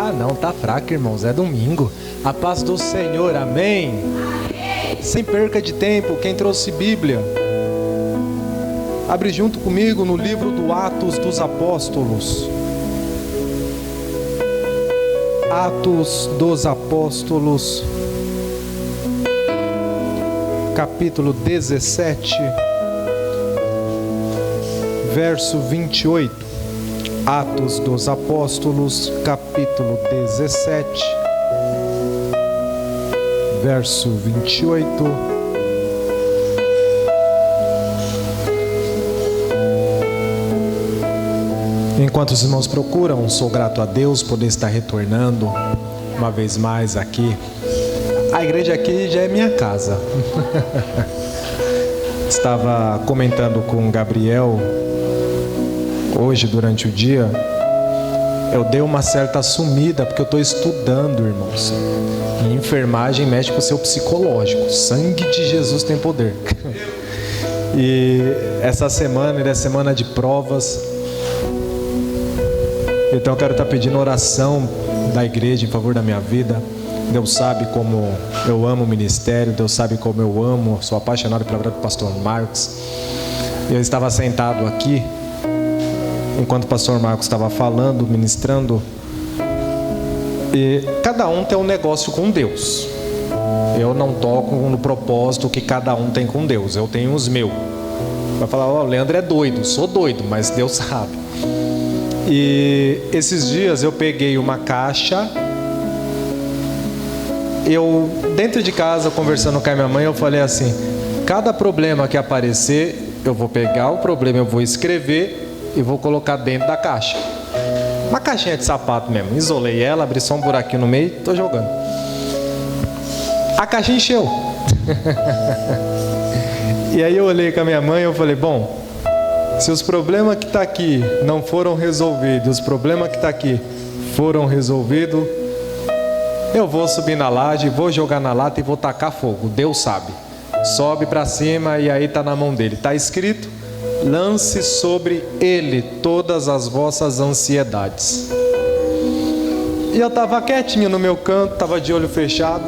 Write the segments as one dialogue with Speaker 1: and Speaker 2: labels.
Speaker 1: Ah não, tá fraco, irmãos, é domingo. A paz do Senhor, amém? Sem perca de tempo, quem trouxe Bíblia, abre junto comigo no livro do Atos dos Apóstolos. Atos dos Apóstolos, capítulo 17, verso 28. Atos dos Apóstolos, capítulo 17, verso 28. Enquanto os irmãos procuram, sou grato a Deus por estar retornando uma vez mais aqui. A igreja aqui já é minha casa. Estava comentando com o Gabriel hoje durante o dia. Eu dei uma certa sumida porque eu estou estudando, irmãos. E enfermagem mexe com o seu psicológico. Sangue de Jesus tem poder. E essa semana é semana de provas. Então eu quero estar pedindo oração da igreja em favor da minha vida. Deus sabe como eu amo o ministério. Deus sabe como eu amo. Sou apaixonado pela vida do pastor Marcos. Eu estava sentado aqui enquanto o pastor Marcos estava falando, ministrando. E cada um tem um negócio com Deus. Eu não toco no propósito que cada um tem com Deus. Eu tenho os meus. Vai falar, o Leandro é doido. Sou doido, mas Deus sabe. E esses dias eu peguei uma caixa. Eu, dentro de casa, conversando com a minha mãe, eu falei assim: cada problema que aparecer, eu vou pegar o problema, eu vou escrever e vou colocar dentro da caixa. Uma caixinha de sapato mesmo. Isolei ela, abri só um buraquinho no meio e tô jogando. A caixa encheu. E aí eu olhei com a minha mãe e eu falei: bom, se os problemas que tá aqui não foram resolvidos, os problemas que tá aqui foram resolvidos, eu vou subir na laje, vou jogar na lata e vou tacar fogo. Deus sabe. Sobe para cima e aí tá na mão dele. Tá escrito: lance sobre ele todas as vossas ansiedades. E eu estava quietinho no meu canto, estava de olho fechado,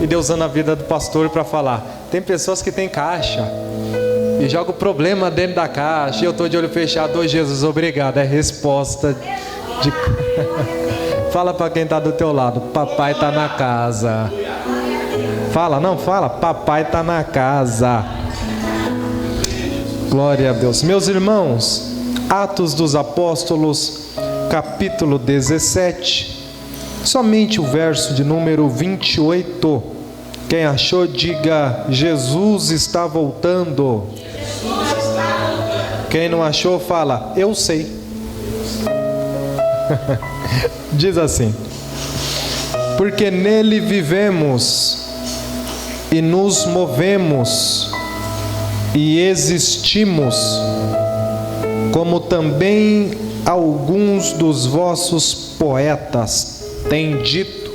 Speaker 1: e Deus usando a vida do pastor para falar: tem pessoas que tem caixa e joga o problema dentro da caixa, e eu estou de olho fechado. Ô Jesus, obrigado. É resposta de... Fala para quem está do teu lado: papai está na casa. Fala, não, fala, papai está na casa. Glória a Deus. Meus irmãos, Atos dos Apóstolos, capítulo 17, somente o verso de número 28. Quem achou, diga: Jesus está voltando. Quem não achou, fala: eu sei. Diz assim: porque nele vivemos e nos movemos e existimos, como também alguns dos vossos poetas têm dito,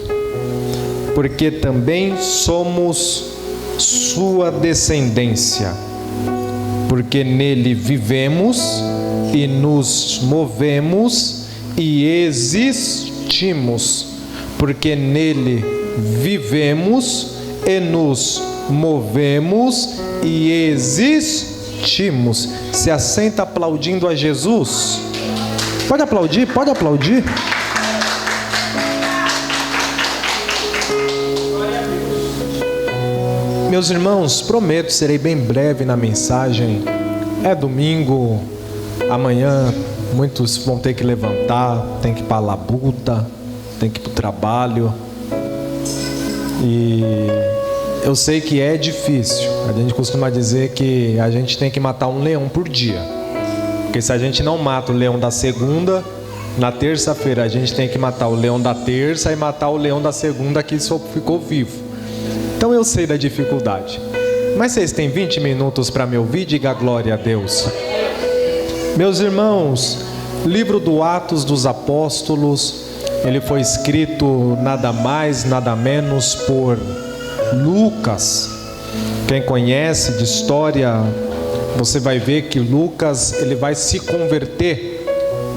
Speaker 1: porque também somos sua descendência, porque nele vivemos e nos movemos e existimos, porque nele vivemos e nos movemos e existimos. Se assenta aplaudindo a Jesus. Pode aplaudir, pode aplaudir. Meus irmãos, prometo, serei bem breve na mensagem. É domingo, amanhã muitos vão ter que levantar, tem que ir para a labuta, tem que ir para o trabalho. E eu sei que é difícil. A gente costuma dizer que a gente tem que matar um leão por dia. Porque se a gente não mata o leão da segunda, na terça-feira a gente tem que matar o leão da terça e matar o leão da segunda que só ficou vivo. Então eu sei da dificuldade. Mas vocês têm 20 minutos para me ouvir? Diga glória a Deus. Meus irmãos, livro do Atos dos Apóstolos, ele foi escrito nada mais, nada menos por Lucas. Quem conhece de história, você vai ver que Lucas, ele vai se converter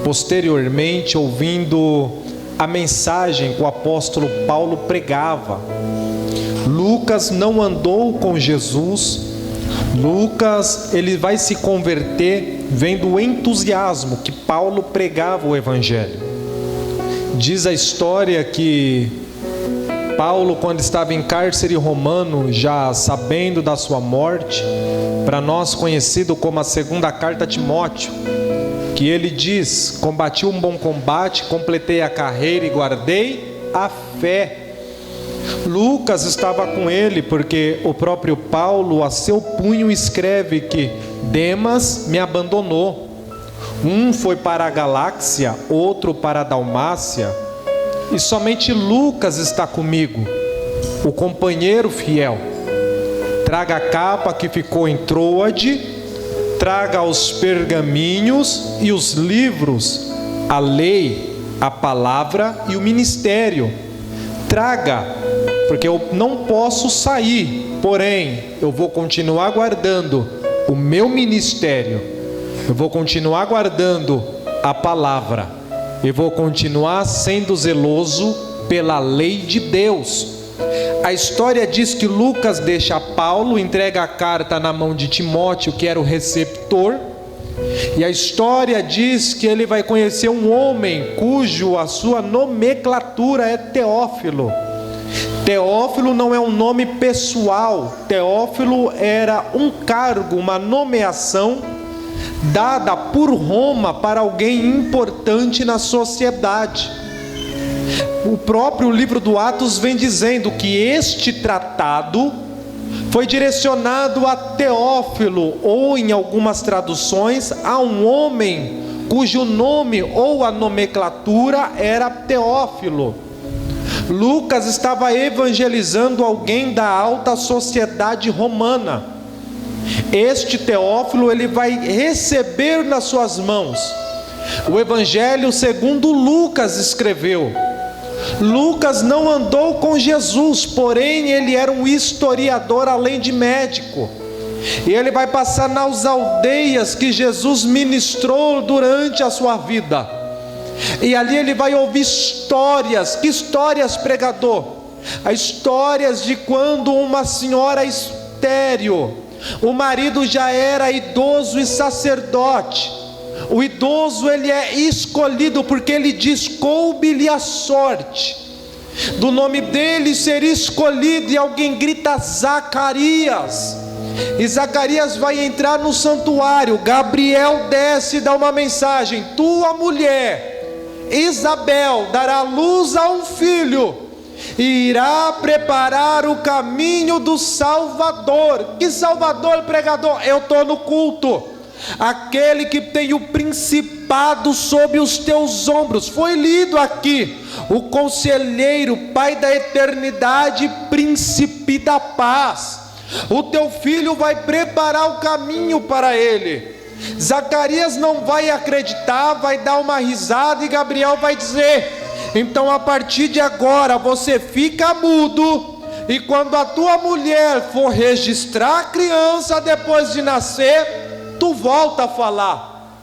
Speaker 1: posteriormente ouvindo a mensagem que o apóstolo Paulo pregava. Lucas não andou com Jesus. Lucas, ele vai se converter vendo o entusiasmo que Paulo pregava o evangelho. Diz a história que Paulo, quando estava em cárcere romano, já sabendo da sua morte, para nós conhecido como a segunda carta a Timóteo, que ele diz: combati um bom combate, completei a carreira e guardei a fé. Lucas estava com ele porque o próprio Paulo a seu punho escreve que Demas me abandonou, um foi para a Galácia, outro para a Dalmácia, e somente Lucas está comigo, o companheiro fiel. Traga a capa que ficou em Troade, traga os pergaminhos e os livros, a lei, a palavra e o ministério. Traga, porque eu não posso sair, porém eu vou continuar guardando o meu ministério, eu vou continuar guardando a palavra, eu vou continuar sendo zeloso pela lei de Deus. A história diz que Lucas deixa Paulo, entrega a carta na mão de Timóteo, que era o receptor, e a história diz que ele vai conhecer um homem cujo a sua nomenclatura é Teófilo. Teófilo não é um nome pessoal. Teófilo era um cargo, uma nomeação dada por Roma para alguém importante na sociedade. O próprio livro do Atos vem dizendo que este tratado foi direcionado a Teófilo, ou em algumas traduções, a um homem cujo nome ou a nomenclatura era Teófilo. Lucas estava evangelizando alguém da alta sociedade romana. Este Teófilo, ele vai receber nas suas mãos o evangelho segundo Lucas escreveu. Lucas não andou com Jesus, porém ele era um historiador além de médico, e ele vai passar nas aldeias que Jesus ministrou durante a sua vida, e ali ele vai ouvir histórias. Que histórias, pregador? As histórias de quando uma senhora estéril, o marido já era idoso e sacerdote. O idoso, ele é escolhido porque ele diz: coube-lhe a sorte do nome dele ser escolhido, e alguém grita Zacarias, e Zacarias vai entrar no santuário. Gabriel desce e dá uma mensagem: tua mulher Isabel dará luz a um filho e irá preparar o caminho do Salvador. Que Salvador, pregador? Eu estou no culto. Aquele que tem o principado sobre os teus ombros. Foi lido aqui: o conselheiro, Pai da eternidade, príncipe da paz. O teu filho vai preparar o caminho para ele. Zacarias não vai acreditar, vai dar uma risada, e Gabriel vai dizer: então a partir de agora você fica mudo, e quando a tua mulher for registrar a criança depois de nascer, tu volta a falar.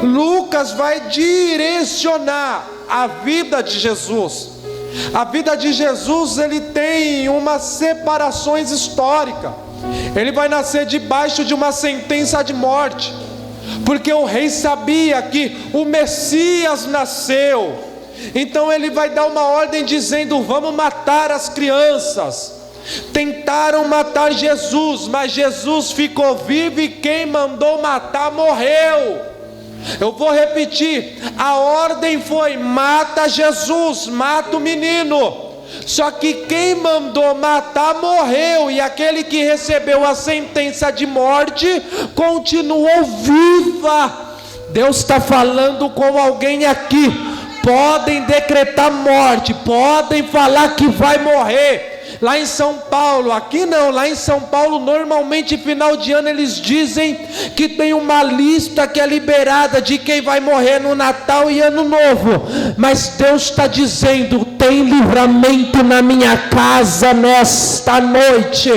Speaker 1: Lucas vai direcionar a vida de Jesus. A vida de Jesus, ele tem umas separações históricas. Ele vai nascer debaixo de uma sentença de morte, porque o rei sabia que o Messias nasceu. Então ele vai dar uma ordem dizendo: vamos matar as crianças. Tentaram matar Jesus, mas Jesus ficou vivo, e quem mandou matar morreu. Eu vou repetir: a ordem foi: mata Jesus, mata o menino. Só que quem mandou matar morreu, e aquele que recebeu a sentença de morte continuou viva. Deus está falando com alguém aqui. Podem decretar morte, podem falar que vai morrer. Lá em São Paulo, aqui não, lá em São Paulo, normalmente final de ano eles dizem que tem uma lista que é liberada de quem vai morrer no Natal e Ano Novo. Mas Deus está dizendo: tem livramento na minha casa nesta noite.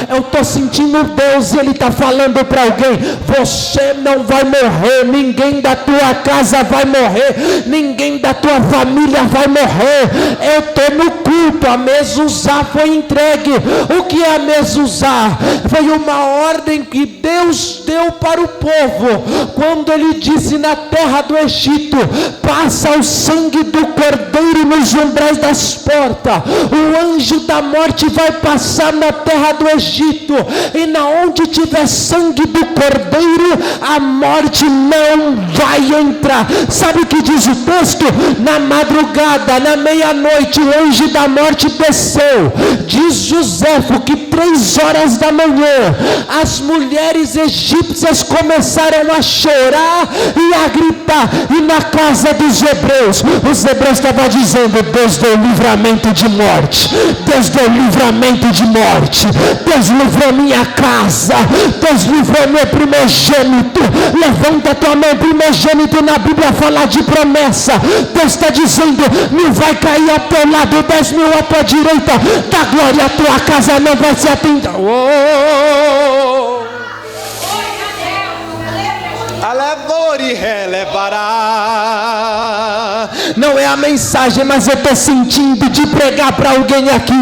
Speaker 1: Eu estou sentindo Deus e Ele está falando para alguém: você não vai morrer, ninguém da tua casa vai morrer, ninguém da tua família vai morrer. Eu estou no culto, a mezuzá foi entregue. O que é a mezuzá? Foi uma ordem que Deus deu para o povo, quando Ele disse na terra do Egito: passa o sangue do cordeiro nos umbrais das portas. O anjo da morte vai passar na terra do Egito, e na onde tiver sangue do cordeiro, a morte não vai entrar. Sabe o que diz o texto? Na madrugada, na meia-noite, o anjo da morte desceu. Diz Joséfo que 3 horas da manhã, as mulheres egípcias começaram a chorar e a gritar, e na casa dos hebreus, os hebreus estavam dizendo: Deus deu livramento de morte, Deus deu livramento de morte, Deus livrou minha casa, Deus livrou meu primogênito. Levanta a tua mão. Primogênito na Bíblia fala de promessa. Deus está dizendo: 1.000 vai cair ao teu lado, 10.000 à tua direita, da glória a tua casa não vai se atender. Alevore relevará. Não é a mensagem, mas eu estou sentindo de pregar para alguém aqui.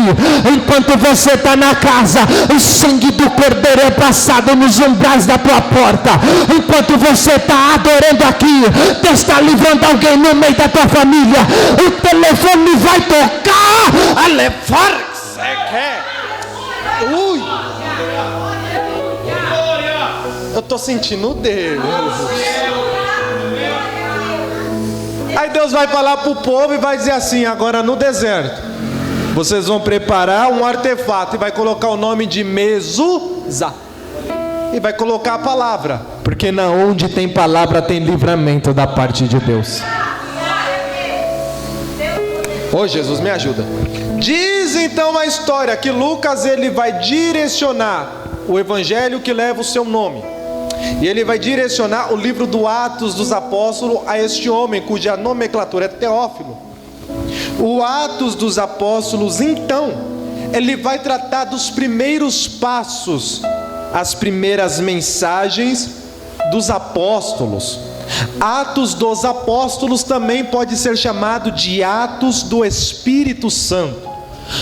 Speaker 1: Enquanto você está na casa, o sangue do cordeiro é passado nos umbrais da tua porta. Enquanto você está adorando aqui, Deus está livrando alguém no meio da tua família. O telefone vai tocar. Alevar. Ui. Eu estou sentindo Deus. Aí Deus vai falar para o povo e vai dizer assim: agora no deserto, vocês vão preparar um artefato e vai colocar o nome de mezuzá. E vai colocar a palavra, porque na onde tem palavra tem livramento da parte de Deus. Ô Jesus, me ajuda. Diz então a história que Lucas ele vai direcionar o evangelho que leva o seu nome. E ele vai direcionar o livro do Atos dos Apóstolos a este homem, cuja nomenclatura é Teófilo. O Atos dos Apóstolos, então, ele vai tratar dos primeiros passos, as primeiras mensagens dos apóstolos. Atos dos Apóstolos também pode ser chamado de Atos do Espírito Santo,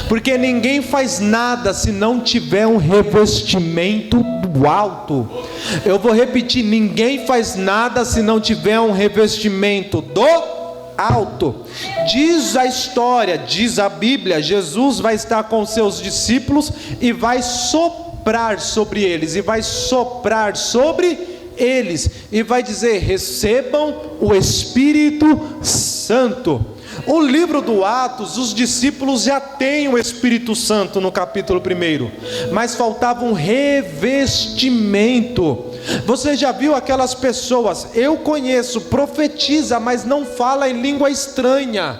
Speaker 1: porque ninguém faz nada se não tiver um revestimento do alto. Eu vou repetir: ninguém faz nada se não tiver um revestimento do alto. Diz a história, diz a Bíblia, Jesus vai estar com seus discípulos e vai soprar sobre eles, e vai dizer: recebam o Espírito Santo. O livro do Atos, os discípulos já têm o Espírito Santo no capítulo 1, mas faltava um revestimento. Você já viu aquelas pessoas, eu conheço, profetiza, mas não fala em língua estranha.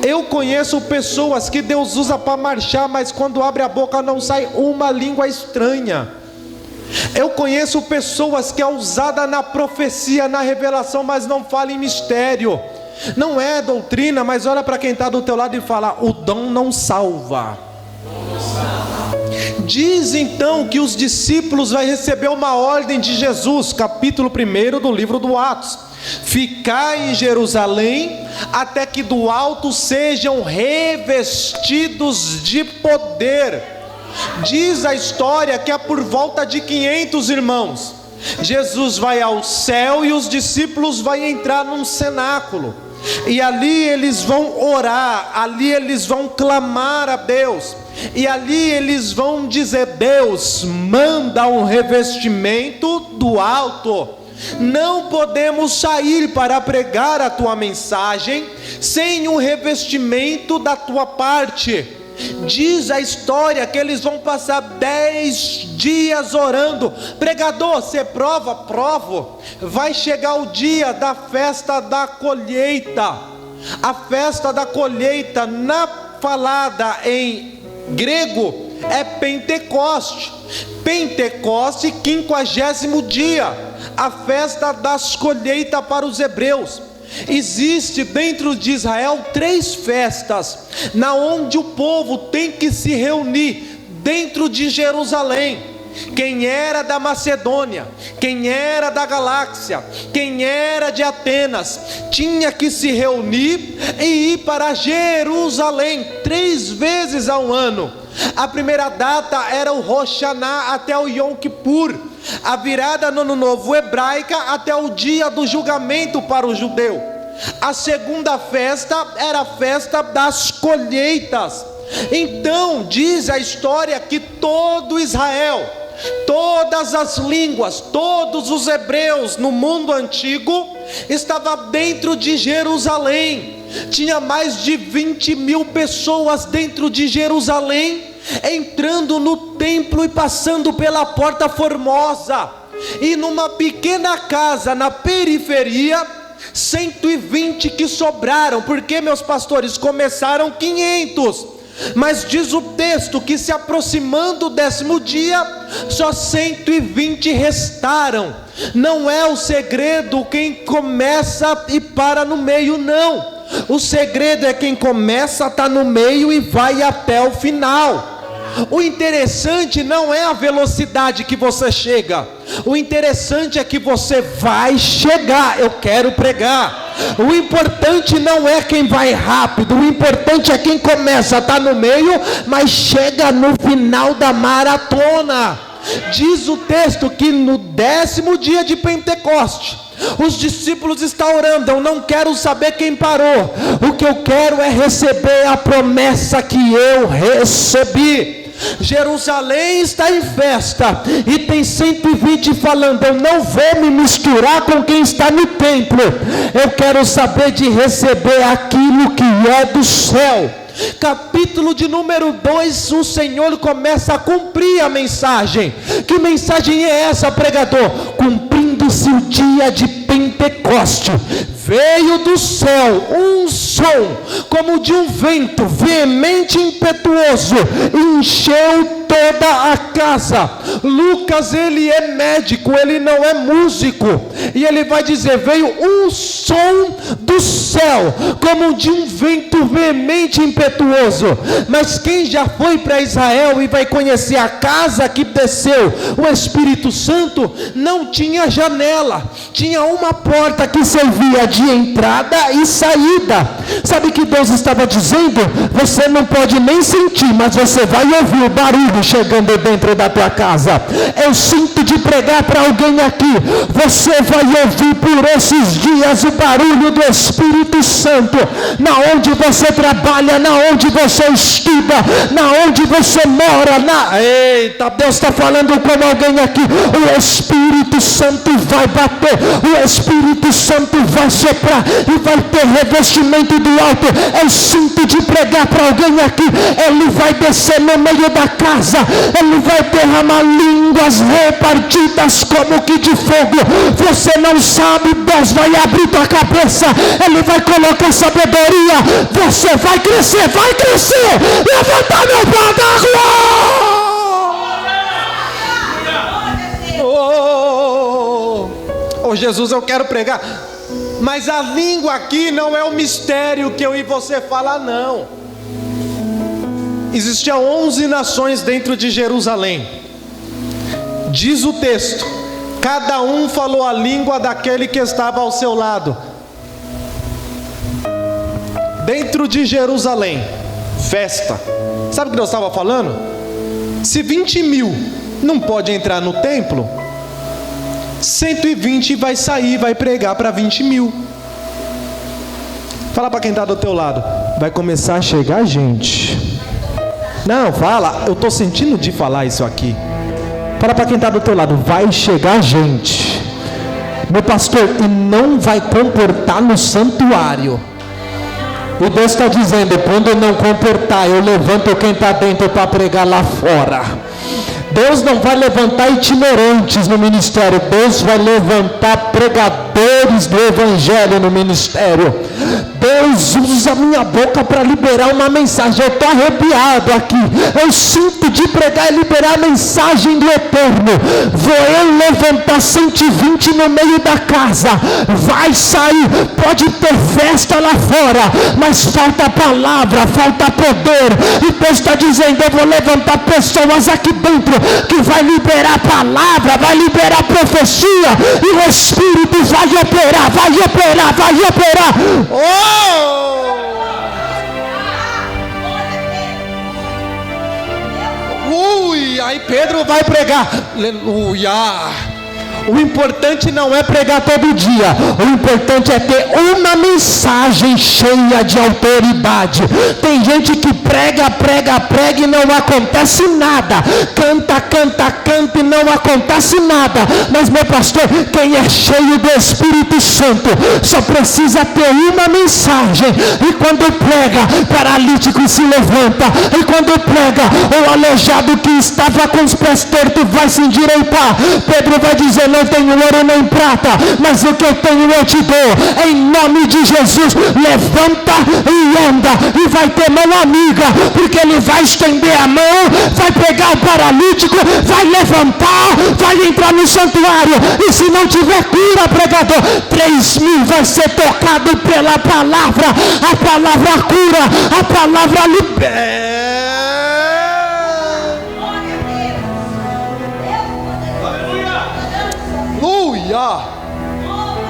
Speaker 1: Eu conheço pessoas que Deus usa para marchar, mas quando abre a boca não sai uma língua estranha. Eu conheço pessoas que é usada na profecia, na revelação, mas não fala em mistério. Não é doutrina, mas olha para quem está do teu lado e fala: o dom não salva. Diz então que os discípulos vão receber uma ordem de Jesus, capítulo 1 do livro do Atos: ficai em Jerusalém até que do alto sejam revestidos de poder. Diz a história que é por volta de 500 irmãos. Jesus vai ao céu e os discípulos vão entrar num cenáculo, e ali eles vão orar, ali eles vão clamar a Deus, e ali eles vão dizer: Deus, manda um revestimento do alto. Não podemos sair para pregar a tua mensagem sem um revestimento da tua parte. Diz a história que eles vão passar 10 dias orando. Pregador, você prova? Provo. Vai chegar o dia da festa da colheita. A festa da colheita, falada em grego, é Pentecoste. Pentecoste, 50º dia, a festa das colheitas para os hebreus. Existe dentro de Israel 3 festas, na onde o povo tem que se reunir dentro de Jerusalém. Quem era da Macedônia, quem era da Galáxia, quem era de Atenas, tinha que se reunir e ir para Jerusalém 3 vezes ao ano. A primeira data era o Rosh Hashanah até o Yom Kippur, a virada no Ano Novo hebraica até o dia do julgamento para o judeu. A segunda festa era a festa das colheitas. Então diz a história que todo Israel, todas as línguas, todos os hebreus no mundo antigo estava dentro de Jerusalém. Tinha mais de 20.000 pessoas dentro de Jerusalém, entrando no templo e passando pela Porta Formosa. E numa pequena casa na periferia, 120 que sobraram, porque, meus pastores, começaram 500. Mas diz o texto que, se aproximando o 10º dia, só 120 restaram. Não é o segredo quem começa e para no meio, não. O segredo é quem começa, está no meio e vai até o final. O interessante não é a velocidade que você chega, o interessante é que você vai chegar. Eu quero pregar. O importante não é quem vai rápido, o importante é quem começa, está no meio, mas chega no final da maratona. Diz o texto que no 10º dia de Pentecoste, os discípulos estão orando. Eu não quero saber quem parou, o que eu quero é receber a promessa que eu recebi. Jerusalém está em festa e tem 120 falando: eu não vou me misturar com quem está no templo, eu quero saber de receber aquilo que é do céu. Capítulo de número 2, o Senhor começa a cumprir a mensagem. Que mensagem é essa, pregador? Cumprindo-se o dia de Pentecoste, veio do céu um som como de um vento veemente e impetuoso, e encheu toda a casa. Lucas, ele é médico, ele não é músico, e ele vai dizer: veio um som do céu como de um vento veemente e impetuoso. Mas quem já foi para Israel e vai conhecer a casa que desceu o Espírito Santo, não tinha janela, tinha uma porta que servia de entrada e saída. Sabe o que Deus estava dizendo? Você não pode nem sentir, mas você vai ouvir o barulho chegando dentro da tua casa. Eu sinto de pregar para alguém aqui: você vai ouvir por esses dias o barulho do Espírito Santo, na onde você trabalha, na onde você estuda, na onde você mora, Eita, Deus está falando com alguém aqui. O Espírito Santo vai bater, o Espírito Santo vai soprar e vai ter revestimento do alto. Eu sinto de pregar para alguém aqui: ele vai descer no meio da casa, ele vai derramar línguas repartidas como que de fogo. Você não sabe, Deus vai abrir tua cabeça, ele vai colocar sabedoria, você vai crescer, vai crescer. Levanta meu pau d'água. Oh, Jesus, eu quero pregar. Mas a língua aqui não é o mistério que eu e você falar, não. Existiam 11 nações dentro de Jerusalém. Diz o texto: cada um falou a língua daquele que estava ao seu lado. Dentro de Jerusalém, festa. Sabe o que Deus estava falando? Se 20.000 não pode entrar no templo, 120 vai sair, vai pregar para 20.000. Fala para quem está do teu lado: vai começar a chegar gente. Não, fala, eu estou sentindo de falar isso aqui. Fala para quem está do teu lado: vai chegar gente. Meu pastor, e não vai comportar no santuário. E Deus está dizendo: quando não comportar, eu levanto quem está dentro para pregar lá fora. Deus não vai levantar itinerantes no ministério, Deus vai levantar pregadores do Evangelho no ministério. Deus
Speaker 2: Deus usa a minha boca para liberar uma mensagem. Eu estou arrepiado aqui. Eu sinto de pregar e liberar a mensagem do Eterno. Vou eu levantar 120 no meio da casa. Vai sair, pode ter festa lá fora, mas falta palavra, falta poder. E Deus está dizendo: eu vou levantar pessoas aqui dentro que vai liberar palavra, vai liberar profecia, e o Espírito vai operar, vai operar, vai operar.
Speaker 1: Aí Pedro vai pregar. Aleluia. O importante não é pregar todo dia. O importante é ter uma mensagem cheia de autoridade. Tem gente que prega e não acontece nada. Canta e não acontece nada. Mas, meu pastor, quem é cheio do Espírito Santo só precisa ter uma mensagem. E quando prega, paralítico se levanta. E quando prega, o aleijado que estava com os pés tortos vai se endireitar. Pedro vai dizer: não tenho ouro nem prata, mas o que eu tenho eu te dou. Em nome de Jesus, levanta e anda. E vai ter mão amiga, porque ele vai estender a mão, vai pegar o paralítico, vai levantar, vai entrar no santuário. E se não tiver cura, pregador, 3.000 vai ser tocado pela palavra. A palavra cura, a palavra libera.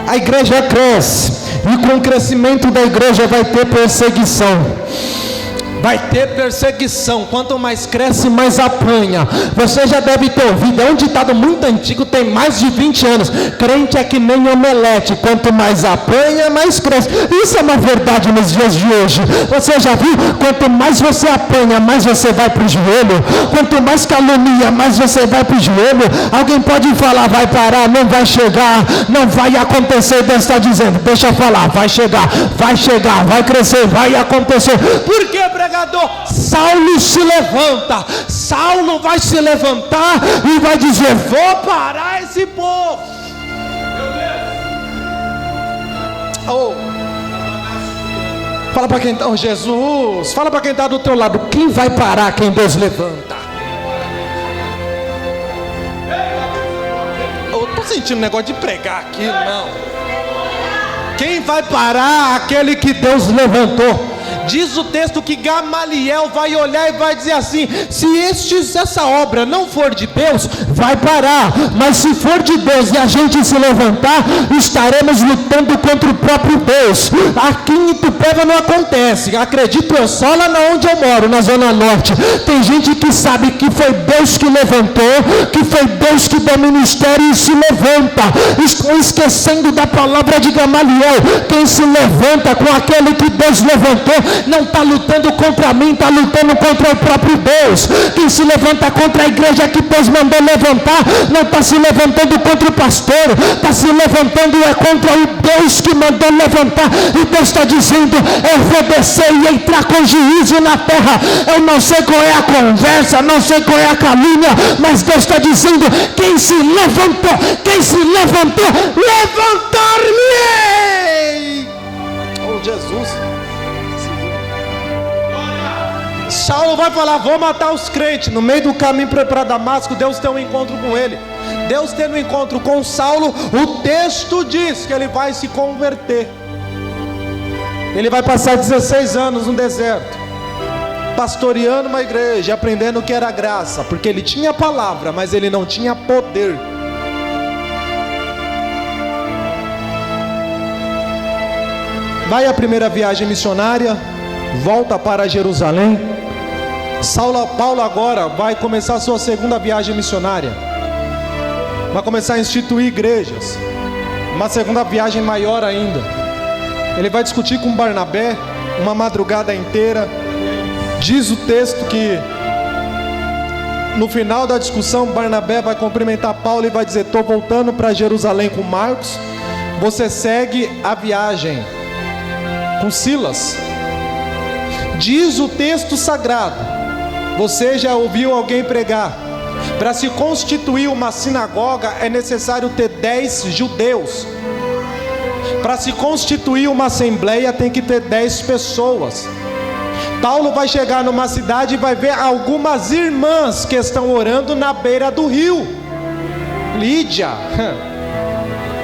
Speaker 1: A igreja cresce, e com o crescimento da igreja vai ter perseguição. Vai ter perseguição. Quanto mais cresce, mais apanha. Você já deve ter ouvido, é um ditado muito antigo, tem mais de 20 anos. Crente é que nem omelete, quanto mais apanha, mais cresce. Isso é uma verdade nos dias de hoje. Você já viu? Quanto mais você apanha, mais você vai para o joelho. Quanto mais calunia, mais você vai para o joelho. Alguém pode falar: vai parar, não vai chegar, não vai acontecer. Deus está dizendo: deixa eu falar, vai chegar, vai crescer, vai acontecer. Por que, pregador? Saulo se levanta. Saulo vai se levantar e vai dizer: vou parar esse povo. Fala para quem está, Jesus, fala para quem está do teu lado: quem vai parar quem Deus levanta? Eu estou sentindo um negócio de pregar aqui, não. Quem vai parar aquele que Deus levantou? Diz o texto que Gamaliel vai olhar e vai dizer assim: se essa obra não for de Deus, vai parar. Mas se for de Deus e a gente se levantar, estaremos lutando contra o próprio Deus. Aqui em Itupeva não acontece. Acredito eu, só lá onde eu moro, na Zona Norte, tem gente que sabe que foi Deus que levantou, que foi Deus que deu ministério e se levanta. Estão esquecendo da palavra de Gamaliel. Quem se levanta com aquele que Deus levantou não está lutando contra mim, está lutando contra o próprio Deus. Quem se levanta contra a igreja que Deus mandou levantar, não está se levantando contra o pastor, está se levantando contra o Deus que mandou levantar. E Deus está dizendo: eu vou descer e entrar com juízo na terra. Eu não sei qual é a conversa, não sei qual é a calúnia, mas Deus está dizendo: quem se levantou, levantar-me-ei. Oh, Jesus. Saulo vai falar: vou matar os crentes. No meio do caminho para Damasco, Deus tem um encontro com ele. Deus tendo um encontro com Saulo, o texto diz que ele vai se converter. Ele vai passar 16 anos no deserto, pastoreando uma igreja, aprendendo o que era graça, porque ele tinha palavra, mas ele não tinha poder. Vai a primeira viagem missionária, volta para Jerusalém. Paulo agora vai começar a sua segunda viagem missionária. Vai começar a instituir igrejas. Uma segunda viagem maior ainda. Ele vai discutir com Barnabé uma madrugada inteira. Diz o texto que no final da discussão, Barnabé vai cumprimentar Paulo e vai dizer: estou voltando para Jerusalém com Marcos. Você segue a viagem com Silas. Diz o texto sagrado: você já ouviu alguém pregar? Para se constituir uma sinagoga é necessário ter 10 judeus. Para se constituir uma assembleia tem que ter 10 pessoas. Paulo vai chegar numa cidade e vai ver algumas irmãs que estão orando na beira do rio. Lídia.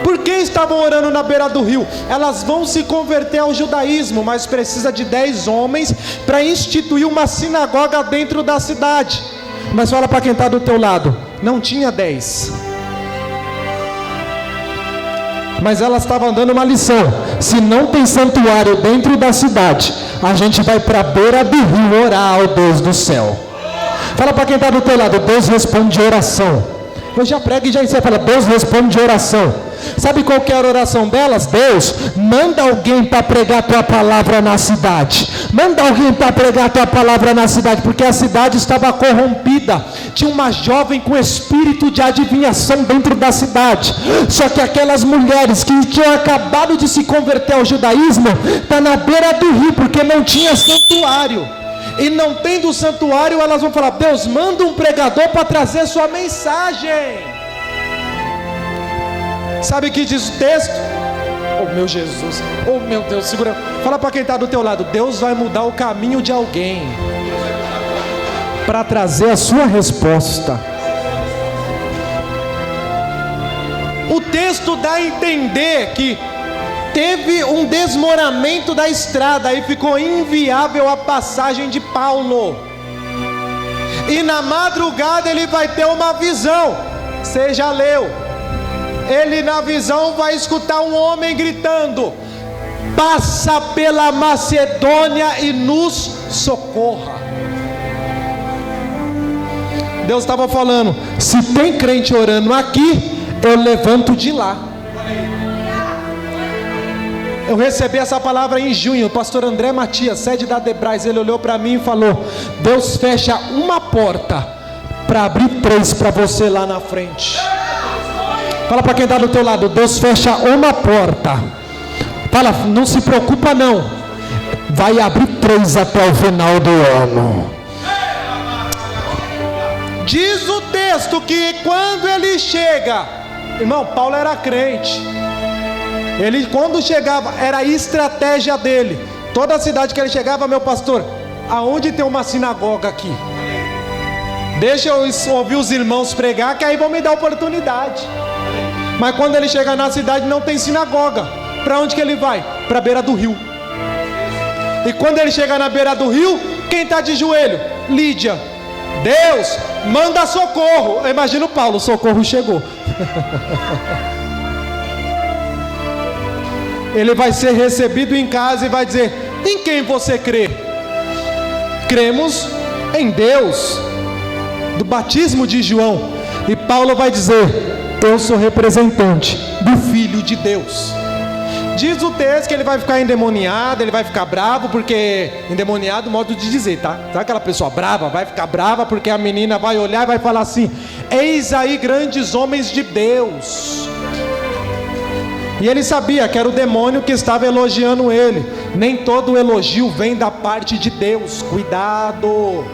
Speaker 1: Por que estavam orando na beira do rio? Elas vão se converter ao judaísmo, mas precisa de 10 homens para instituir uma sinagoga dentro da cidade. Mas fala para quem está do teu lado, não tinha 10. Mas elas estavam dando uma lição: se não tem santuário dentro da cidade, a gente vai para a beira do rio orar ao Deus do céu. Fala para quem está do teu lado, Deus responde oração. Eu já prego e já ensinei, fala, Deus responde oração. Sabe qual que era a oração delas? Deus, manda alguém para pregar a tua palavra na cidade. Manda alguém para pregar a tua palavra na cidade, porque a cidade estava corrompida. Tinha uma jovem com espírito de adivinhação dentro da cidade. Só que aquelas mulheres que tinham acabado de se converter ao judaísmo, está na beira do rio, porque não tinha santuário. E não tendo santuário, elas vão falar, Deus, manda um pregador para trazer sua mensagem. Sabe o que diz o texto? Oh meu Jesus, oh meu Deus, segura. Fala para quem está do teu lado, Deus vai mudar o caminho de alguém para trazer a sua resposta. O texto dá a entender que teve um desmoronamento da estrada e ficou inviável a passagem de Paulo. E na madrugada ele vai ter uma visão. Você já leu? Ele na visão vai escutar um homem gritando: passa pela Macedônia e nos socorra. Deus estava falando: se tem crente orando aqui, eu levanto de lá. Eu recebi essa palavra em junho. O pastor André Matias, sede da Debrais, ele olhou para mim e falou: Deus fecha uma porta para abrir 3 para você lá na frente. Fala para quem está do teu lado, Deus fecha uma porta. Fala, não se preocupa não, vai abrir 3 até o final do ano. Diz o texto que quando ele chega, irmão, Paulo era crente. Ele quando chegava, era a estratégia dele. Toda a cidade que ele chegava, meu pastor, aonde tem uma sinagoga aqui? Deixa eu ouvir os irmãos pregar, que aí vão me dar oportunidade. Mas quando ele chega na cidade, não tem sinagoga. Para onde que ele vai? Para a beira do rio. E quando ele chega na beira do rio, quem está de joelho? Lídia. Deus, manda socorro. Imagina o Paulo, socorro chegou. Ele vai ser recebido em casa e vai dizer: em quem você crê? Cremos em Deus. Do batismo de João. E Paulo vai dizer: eu sou representante do Filho de Deus. Diz o texto que ele vai ficar endemoniado, ele vai ficar bravo, porque endemoniado, modo de dizer, tá? Sabe aquela pessoa brava? Vai ficar brava porque a menina vai olhar e vai falar assim: eis aí grandes homens de Deus. E ele sabia que era o demônio que estava elogiando ele. Nem todo elogio vem da parte de Deus. Cuidado.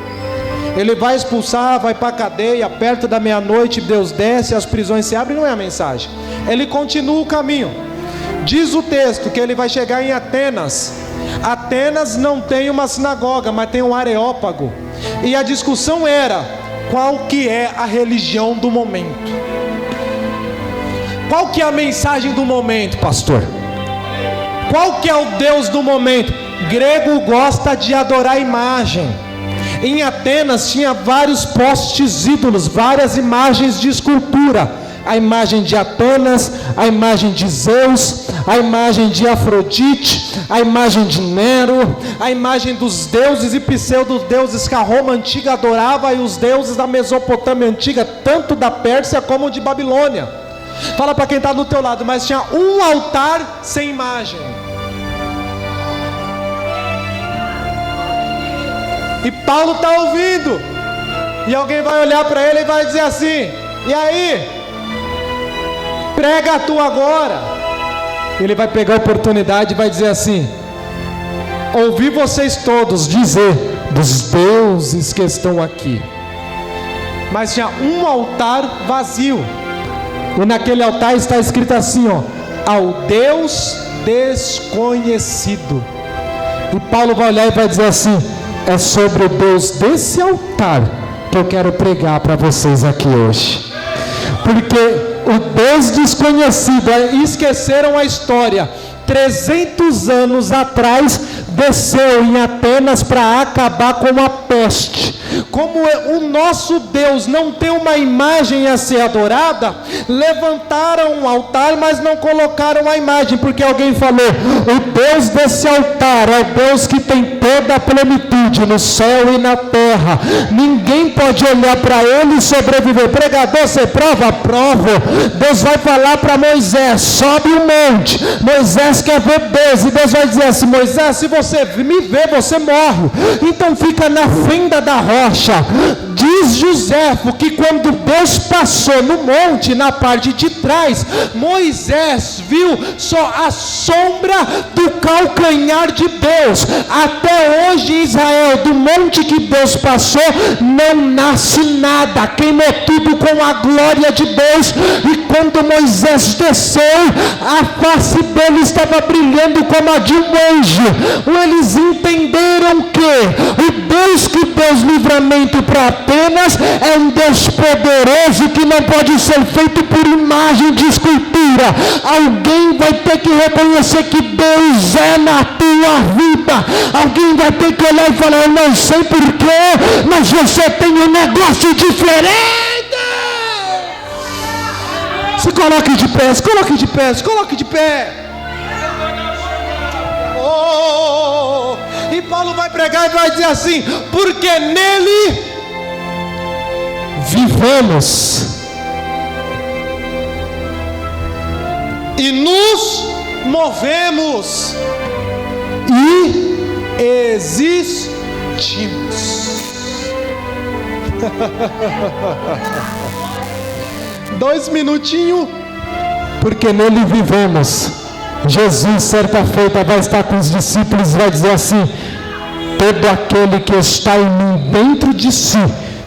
Speaker 1: Ele vai expulsar, vai para a cadeia. Perto da meia-noite Deus desce, as prisões se abrem. Não é a mensagem. Ele continua o caminho. Diz o texto que ele vai chegar em Atenas. Atenas não tem uma sinagoga, mas tem um Areópago. E a discussão era: qual que é a religião do momento? Qual que é a mensagem do momento, pastor? Qual que é o Deus do momento? Grego gosta de adorar imagem. Em Atenas tinha vários postes ídolos, várias imagens de escultura. A imagem de Atenas, a imagem de Zeus, a imagem de Afrodite, a imagem de Nero, a imagem dos deuses e pseudo-deuses que a Roma antiga adorava, e os deuses da Mesopotâmia antiga, tanto da Pérsia como de Babilônia. Fala para quem está do teu lado, mas tinha um altar sem imagem. E Paulo está ouvindo. E alguém vai olhar para ele e vai dizer assim: e aí? Prega tu agora. Ele vai pegar a oportunidade e vai dizer assim: ouvi vocês todos dizer dos deuses que estão aqui. Mas tinha um altar vazio. E naquele altar está escrito assim, ó: ao Deus desconhecido.
Speaker 2: E Paulo vai olhar e vai dizer assim: é sobre o Deus desse altar que eu quero pregar para vocês aqui hoje. Porque o Deus desconhecido,
Speaker 1: Esqueceram a história.
Speaker 2: 300 anos atrás, desceu em Atenas para acabar com a peste.
Speaker 1: Como o nosso Deus não tem uma imagem a ser adorada, levantaram um altar, mas não colocaram a imagem, porque alguém falou:
Speaker 2: o Deus desse altar é o Deus que tem toda a plenitude no céu e na terra. Ninguém pode olhar para ele e sobreviver. Pregador, você prova? Prova. Deus vai falar para Moisés: sobe o monte. Moisés quer ver Deus, e Deus vai dizer assim: Moisés, se você me ver, você morre. Então fica na fenda da rocha. Diz Joséfo que quando Deus passou no monte, na parte de trás, Moisés viu só a sombra do calcanhar de Deus. Até hoje, Israel, do monte que Deus passou, não nasce nada, queimou tudo com a glória de Deus. E quando Moisés desceu, a face dele estava brilhando como a de um anjo. Eles entenderam que o Deus que deu os livramento para Atenas é um Deus poderoso que não pode ser feito por imagem de escultura. Alguém vai ter que reconhecer que Deus é na tua vida. Alguém vai ter que olhar e falar: eu não sei porquê, mas você tem um negócio diferente.
Speaker 1: Se coloque de pé, se coloque de pé, se coloque de pé. Oh, e Paulo vai pregar e vai dizer assim: porque nele
Speaker 2: vivemos
Speaker 1: e nos movemos e existimos. 2 minutinhos.
Speaker 2: Porque nele vivemos. Jesus, certa feita, vai estar com os discípulos e vai dizer assim: todo aquele que está em mim, dentro de si,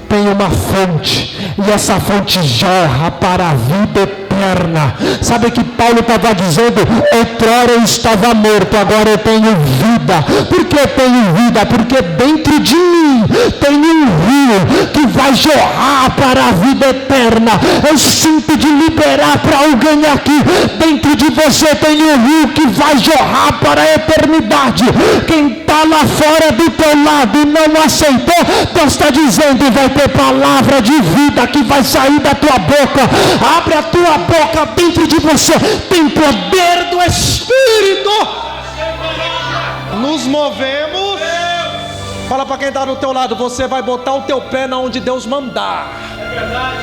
Speaker 2: tem uma fonte, e essa fonte jorra para a vida eterna. Sabe que Paulo estava dizendo: outrora eu estava morto, agora eu tenho vida. Por que eu tenho vida? Porque dentro de mim tem um rio que vai jorrar para a vida eterna. Eu sinto de liberar para alguém aqui: dentro de você tem um rio que vai jorrar para a eternidade. Quem está lá fora do teu lado e não aceitou, Deus está dizendo: vai ter palavra de vida que vai sair da tua boca. Abre a tua boca, dentro de você tem poder do Espírito.
Speaker 1: Nos movemos. Fala para quem está do teu lado: você vai botar o teu pé na onde Deus mandar. É verdade.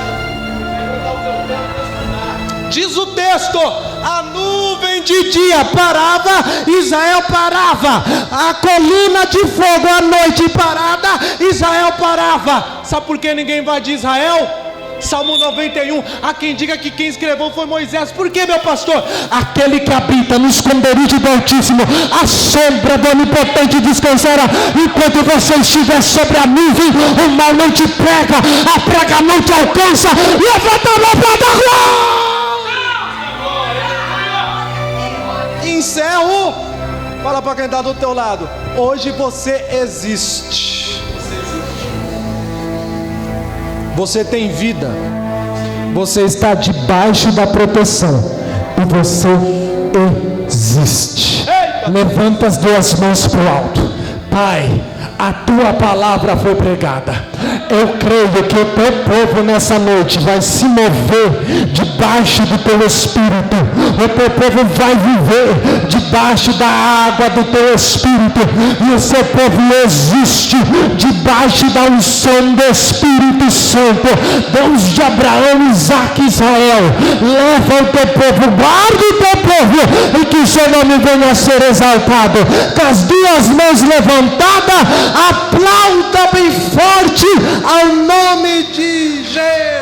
Speaker 1: Diz o texto: a nuvem de dia parava, Israel parava. A coluna de fogo à noite parada, Israel parava. Sabe por que ninguém invadia Israel? Salmo 91, há quem diga que quem escreveu foi Moisés. Por que, meu pastor?
Speaker 2: Aquele que habita no esconderijo do Altíssimo, a sombra do Onipotente descansará. Enquanto você estiver sobre a nuvem, o mal não te pega, a praga não te alcança. Levanta a mão para dar glória.
Speaker 1: Encerro. Fala para quem está do teu lado: hoje você existe. Você tem vida.
Speaker 2: Você está debaixo da proteção e você existe.
Speaker 1: Eita.
Speaker 2: Levanta as duas mãos para o alto. Pai, a tua palavra foi pregada. Eu creio que o teu povo nessa noite vai se mover debaixo do teu Espírito. O teu povo vai viver debaixo da água do teu Espírito. E o seu povo existe debaixo da unção do Espírito Santo. Deus de Abraão, Isaque e Israel, leva o teu povo, guarda o teu povo, e que o seu nome venha a ser exaltado. Com as duas mãos levantadas, aplauda bem forte ao nome de Jesus.